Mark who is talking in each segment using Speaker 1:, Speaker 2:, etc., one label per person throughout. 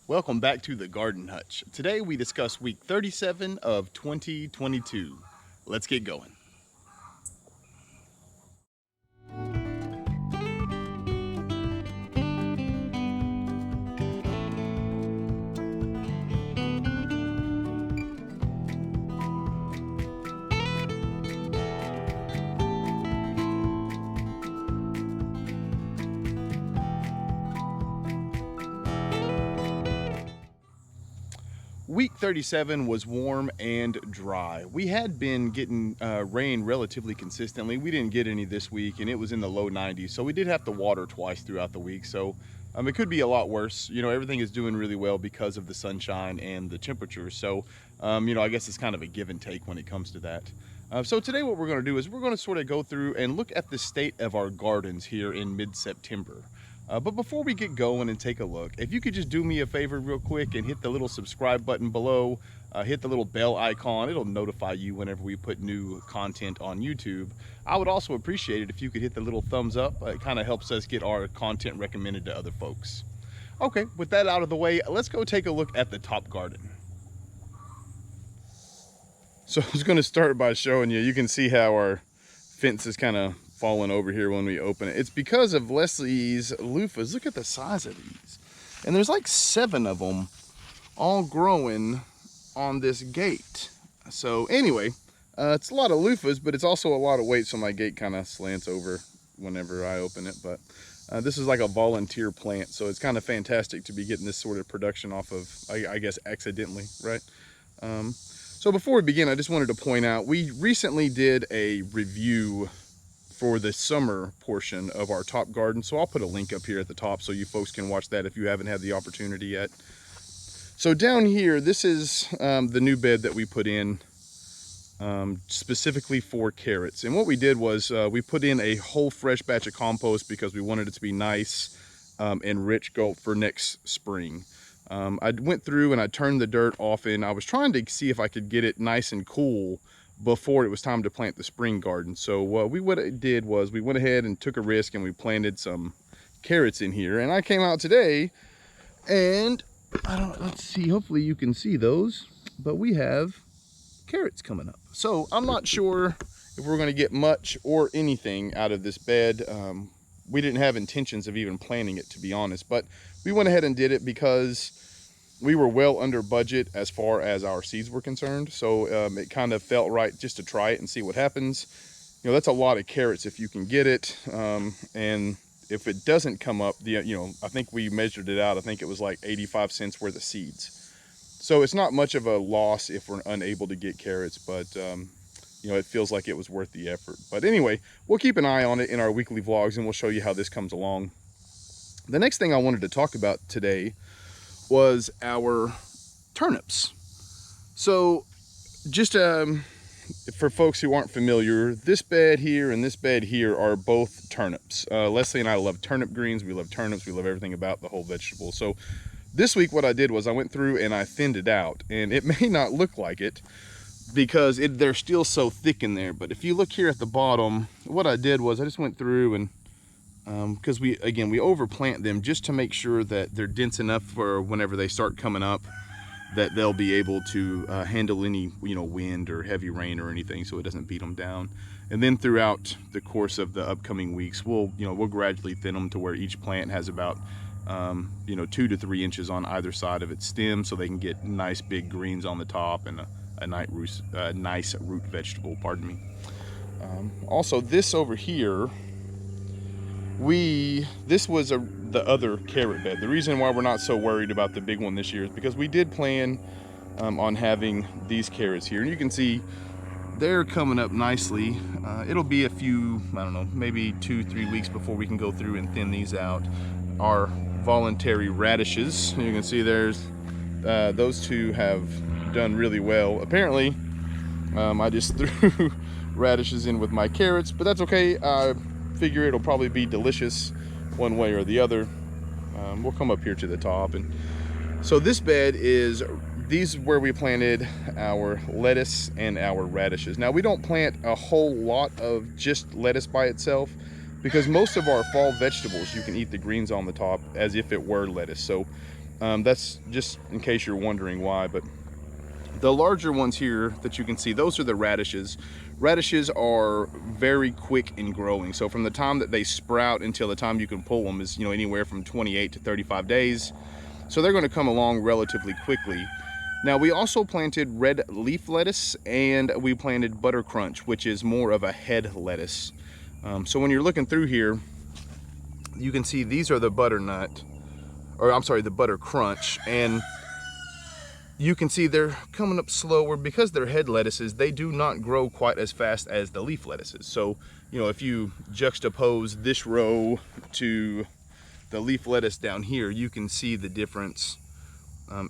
Speaker 1: Welcome back to the Garden Hutch. Today we discuss week 37 of 2022. Let's get going. Week 37 was warm and dry. We had been getting rain relatively consistently. We didn't get any this week, and it was in the low 90s, so we did have to water twice throughout the week. So it could be a lot worse. Everything is doing really well because of the sunshine and the temperature. So I guess it's kind of a give and take when it comes to that. So today what we're going to do is we're going to sort of go through and look at the state of our gardens here in mid-September. But before we get going and take a look, if you could just do me a favor real quick and hit the little subscribe button below, hit the little bell icon. It'll notify you whenever we put new content on YouTube. I would also appreciate it if you could hit the little thumbs up. It kind of helps us get our content recommended to other folks. Okay, with that out of the way, let's go take a look at the top garden. So I was going to start by showing you can see how our fence is kind of falling over here when we open it. It's because of Leslie's loofahs. Look at the size of these. And there's like 7 of them all growing on this gate. So anyway, it's a lot of loofahs, but it's also a lot of weight, so my gate kind of slants over whenever I open it. But this is like a volunteer plant, so it's kind of fantastic to be getting this sort of production off of, I guess, accidentally, right? So before we begin, I just wanted to point out, we recently did a review for the summer portion of our top garden. So I'll put a link up here at the top so you folks can watch that if you haven't had the opportunity yet. So down here, this is the new bed that we put in specifically for carrots. And what we did was we put in a whole fresh batch of compost because we wanted it to be nice and rich for next spring. I went through and I turned the dirt off, and I was trying to see if I could get it nice and cool before it was time to plant the spring garden. So what we did was we went ahead and took a risk and we planted some carrots in here. And I came out today and let's see, hopefully you can see those, but we have carrots coming up. So I'm not sure if we're going to get much or anything out of this bed. We didn't have intentions of even planting it, to be honest, but we went ahead and did it because we were well under budget as far as our seeds were concerned. So it kind of felt right just to try it and see what happens. That's a lot of carrots if you can get it. And if it doesn't come up, I think we measured it out. I think it was like 85 cents worth of seeds. So it's not much of a loss if we're unable to get carrots, but it feels like it was worth the effort. But anyway, we'll keep an eye on it in our weekly vlogs and we'll show you how this comes along. The next thing I wanted to talk about today was our turnips. So just for folks who aren't familiar, this bed here and this bed here are both turnips. Leslie and I love turnip greens. We love turnips. We love everything about the whole vegetable. So this week what I did was I went through and I thinned it out, and it may not look like it because they're still so thick in there. But if you look here at the bottom, what I did was I just went through and because we overplant them just to make sure that they're dense enough for whenever they start coming up that they'll be able to handle any wind or heavy rain or anything, so it doesn't beat them down. And then throughout the course of the upcoming weeks, we'll gradually thin them to where each plant has about 2 to 3 inches on either side of its stem, so they can get nice big greens on the top and a nice root vegetable. Pardon me. Also, this over here, this was the other carrot bed. The reason why we're not so worried about the big one this year is because we did plan on having these carrots here, and you can see they're coming up nicely. It'll be a few, I don't know, maybe 2-3 weeks before we can go through and thin these out. Our voluntary radishes, you can see there's those two have done really well. Apparently I just threw radishes in with my carrots, but that's okay. I figure it'll probably be delicious one way or the other. We'll come up here to the top, and so this bed is where we planted our lettuce and our radishes. Now, we don't plant a whole lot of just lettuce by itself because most of our fall vegetables, you can eat the greens on the top as if it were lettuce. So That's just in case you're wondering why, but the larger ones here that you can see, those are the radishes. Radishes are very quick in growing. So from the time that they sprout until the time you can pull them is, anywhere from 28 to 35 days. So they're going to come along relatively quickly. Now we also planted red leaf lettuce and we planted butter crunch, which is more of a head lettuce. So when you're looking through here, you can see these are the butternut, or I'm sorry, the butter crunch, and you can see they're coming up slower because they're head lettuces. They do not grow quite as fast as the leaf lettuces. So, if you juxtapose this row to the leaf lettuce down here, you can see the difference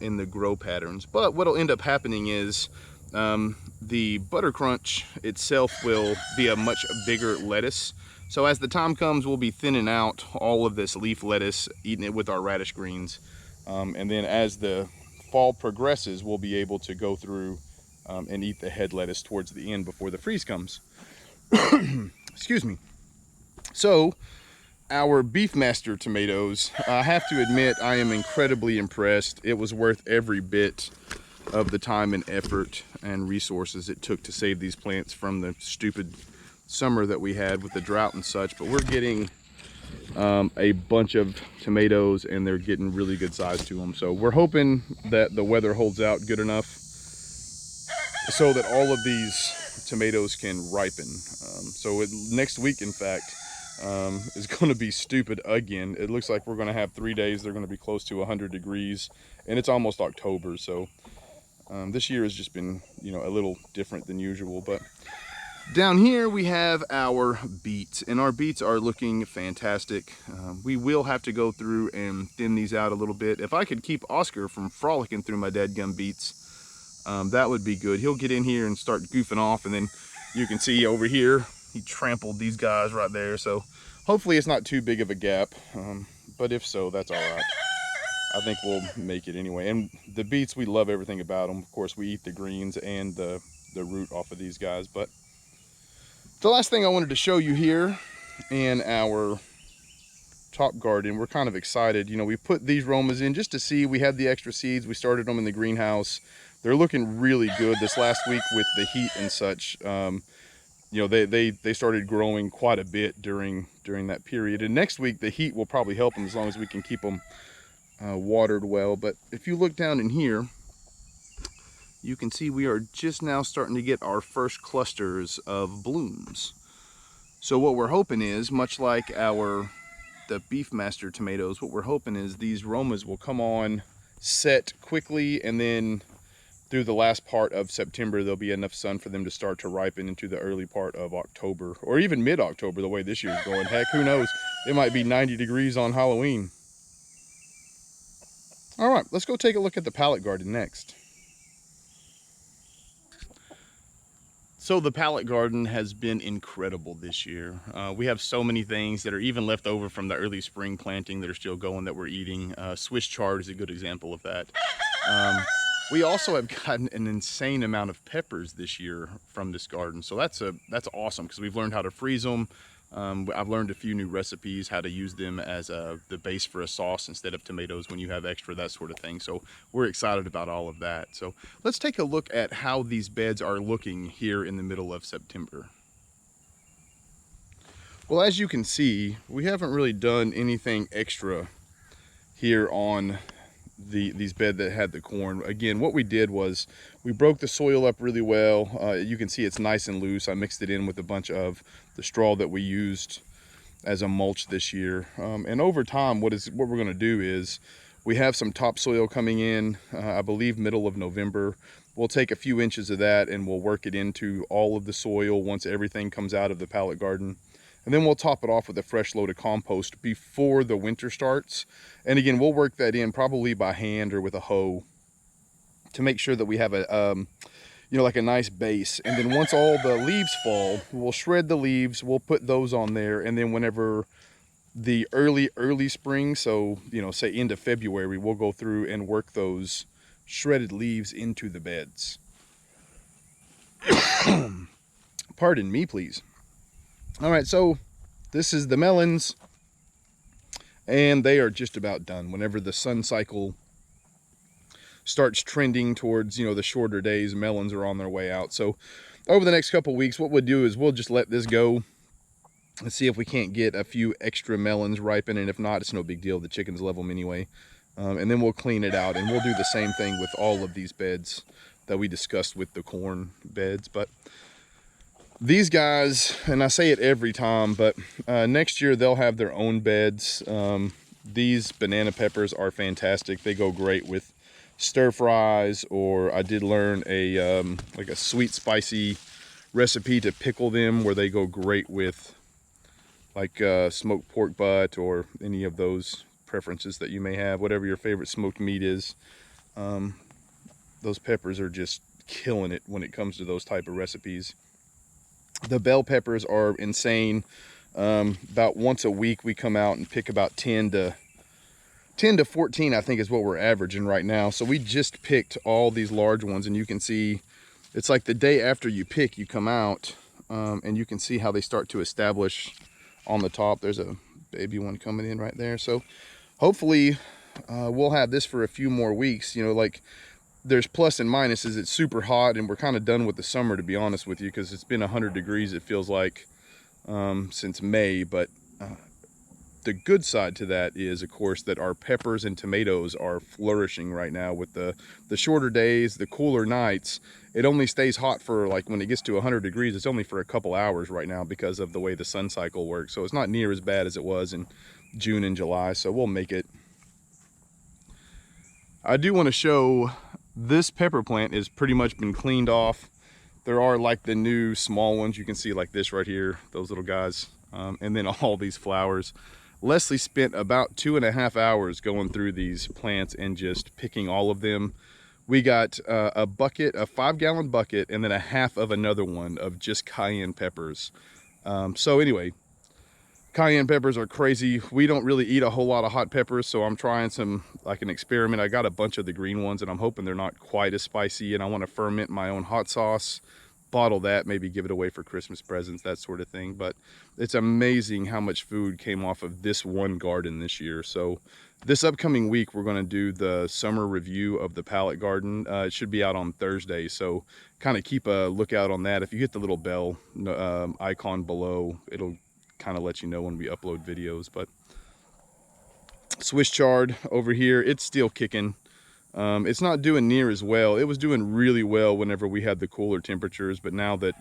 Speaker 1: in the grow patterns. But what'll end up happening is the butter crunch itself will be a much bigger lettuce. So as the time comes, we'll be thinning out all of this leaf lettuce, eating it with our radish greens. And then as the fall progresses, we'll be able to go through and eat the head lettuce towards the end before the freeze comes. Excuse me. So our Beefmaster tomatoes, I have to admit, I am incredibly impressed. It was worth every bit of the time and effort and resources it took to save these plants from the stupid summer that we had with the drought and such. But we're getting a bunch of tomatoes and they're getting really good size to them. So we're hoping that the weather holds out good enough so that all of these tomatoes can ripen. Next week, in fact, is going to be stupid again. It looks like we're going to have 3 days. They're going to be close to 100 degrees and it's almost October. So this year has just been, a little different than usual. But down here we have our beets, and our beets are looking fantastic. We will have to go through and thin these out a little bit. If I could keep Oscar from frolicking through my dadgum beets, that would be good. He'll get in here and start goofing off, and then you can see over here, he trampled these guys right there. So hopefully it's not too big of a gap, but if so, that's all right. I think we'll make it anyway. And the beets, we love everything about them. Of course, we eat the greens and the root off of these guys, but the last thing I wanted to show you here in our top garden, we're kind of excited. We put these romas in just to see. We had the extra seeds. We started them in the greenhouse. They're looking really good this last week with the heat and such. They started growing quite a bit during that period. And next week, the heat will probably help them as long as we can keep them watered well. But if you look down in here, you can see we are just now starting to get our first clusters of blooms. So what we're hoping is, much like the Beefmaster tomatoes, what we're hoping is these romas will come on, set quickly, and then through the last part of September, there'll be enough sun for them to start to ripen into the early part of October, or even mid-October, the way this year's going. Heck, who knows? It might be 90 degrees on Halloween. All right, let's go take a look at the Pallet garden next. So the Pallet garden has been incredible this year. We have so many things that are even left over from the early spring planting that are still going that we're eating. Swiss chard is a good example of that. We also have gotten an insane amount of peppers this year from this garden. So that's awesome because we've learned how to freeze them. I've learned a few new recipes, how to use them as the base for a sauce instead of tomatoes when you have extra, that sort of thing. So we're excited about all of that. So let's take a look at how these beds are looking here in the middle of September. Well, as you can see, we haven't really done anything extra here on these beds that had the corn. Again, what we did was we broke the soil up really well. You can see it's nice and loose. I mixed it in with a bunch of the straw that we used as a mulch this year. And over time, what we're going to do is we have some topsoil coming in, I believe middle of November. We'll take a few inches of that and we'll work it into all of the soil once everything comes out of the Pallet garden. And then we'll top it off with a fresh load of compost before the winter starts. And again, we'll work that in probably by hand or with a hoe to make sure that we have like a nice base. And then once all the leaves fall, we'll shred the leaves, we'll put those on there. And then whenever the early spring, so, say end of February, we'll go through and work those shredded leaves into the beds. Pardon me, please. All right, so this is the melons, and they are just about done. Whenever the sun cycle starts trending towards, you know, the shorter days, melons are on their way out. So over the next couple weeks, what we'll do is we'll just let this go and see if we can't get a few extra melons ripen, and if not, it's no big deal. The chickens love them anyway. And then we'll clean it out, and we'll do the same thing with all of these beds that we discussed with the corn beds. But these guys, and I say it every time, but next year they'll have their own beds. These banana peppers are fantastic. They go great with stir fries, or I did learn a like a sweet spicy recipe to pickle them, where they go great with like smoked pork butt or any of those preferences that you may have, whatever your favorite smoked meat is. Those peppers are just killing it when it comes to those type of recipes. The bell peppers are insane. About once a week we come out and pick about 10 to 14, I think, is what we're averaging right now. So we just picked all these large ones, and you can see it's like the day after you pick, you come out and you can see how they start to establish on the top. There's a baby one coming in right there. So hopefully we'll have this for a few more weeks. You know, like, there's plus and minuses. It's super hot, and we're kind of done with the summer, to be honest with you, because it's been 100 degrees, it feels like, since May. But the good side to that is, of course, that our peppers and tomatoes are flourishing right now with the shorter days, the cooler nights. It only stays hot for, like, when it gets to 100 degrees, it's only for a couple hours right now because of the way the sun cycle works. So it's not near as bad as it was in June and July, so we'll make it. I do want to show this pepper plant has pretty much been cleaned off. There are like the new small ones you can see, like this right here, those little guys, and then all these flowers. Leslie spent about 2.5 hours going through these plants and just picking all of them. We got a bucket, a 5-gallon bucket, and then a half of another one of just cayenne peppers. So anyway, cayenne peppers are crazy. We don't really eat a whole lot of hot peppers, so I'm trying some, like, an experiment. I got a bunch of the green ones, and I'm hoping they're not quite as spicy, and I want to ferment my own hot sauce, bottle that, maybe give it away for Christmas presents, that sort of thing. But it's amazing how much food came off of this one garden this year. So this upcoming week, we're going to do the summer review of the Pallet garden. It should be out on Thursday, so kind of keep a lookout on that. If you hit the little bell icon below, it'll kind of let you know when we upload videos. But Swiss chard over here, it's still kicking. It's not doing near as well. It was doing really well whenever we had the cooler temperatures, but now that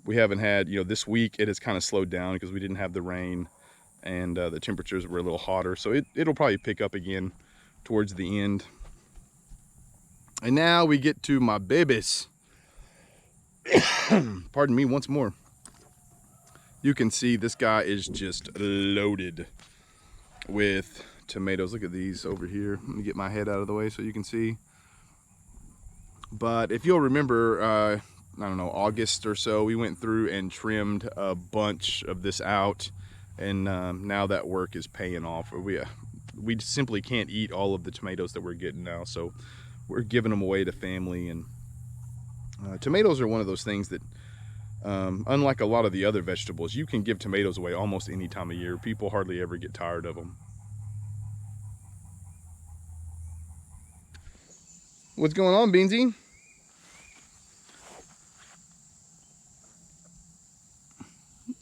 Speaker 1: we haven't had, you know, this week, it has kind of slowed down because we didn't have the rain, and the temperatures were a little hotter. So it'll probably pick up again towards the end. And now we get to my babies. Pardon me once more. You can see this guy is just loaded with tomatoes. Look at these over here. Let me get my head out of the way so you can see. But if you'll remember, I don't know, August or so, we went through and trimmed a bunch of this out, and now that work is paying off. We simply can't eat all of the tomatoes that we're getting now, so we're giving them away to family. And tomatoes are one of those things that, unlike a lot of the other vegetables, you can give tomatoes away almost any time of year. People hardly ever get tired of them. What's going on, Beansy?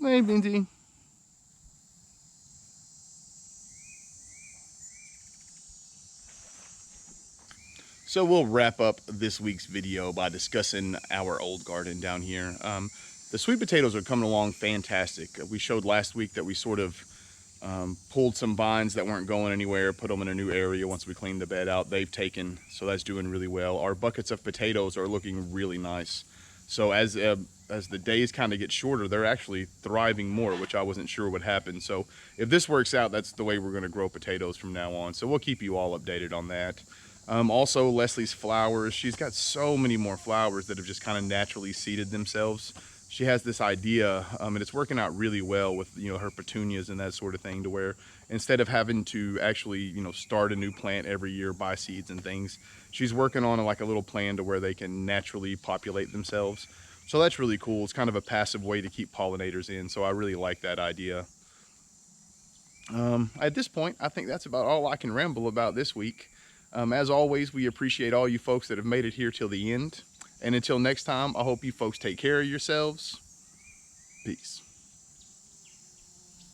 Speaker 1: Hey, Beansy. So we'll wrap up this week's video by discussing our old garden down here. The sweet potatoes are coming along fantastic. We showed last week that we sort of pulled some vines that weren't going anywhere, put them in a new area. Once we cleaned the bed out, they've taken, so that's doing really well. Our buckets of potatoes are looking really nice. So as the days kind of get shorter, they're actually thriving more, which I wasn't sure would happen. So if this works out, that's the way we're going to grow potatoes from now on. So we'll keep you all updated on that. Also, Leslie's flowers, she's got so many more flowers that have just kind of naturally seeded themselves. She has this idea, and it's working out really well with, you know, her petunias and that sort of thing, to where instead of having to actually, you know, start a new plant every year, buy seeds and things, she's working on like a little plan to where they can naturally populate themselves. So that's really cool. It's kind of a passive way to keep pollinators in, so I really like that idea. At this point, I think that's about all I can ramble about this week. As always, we appreciate all you folks that have made it here till the end. And until next time, I hope you folks take care of yourselves. Peace.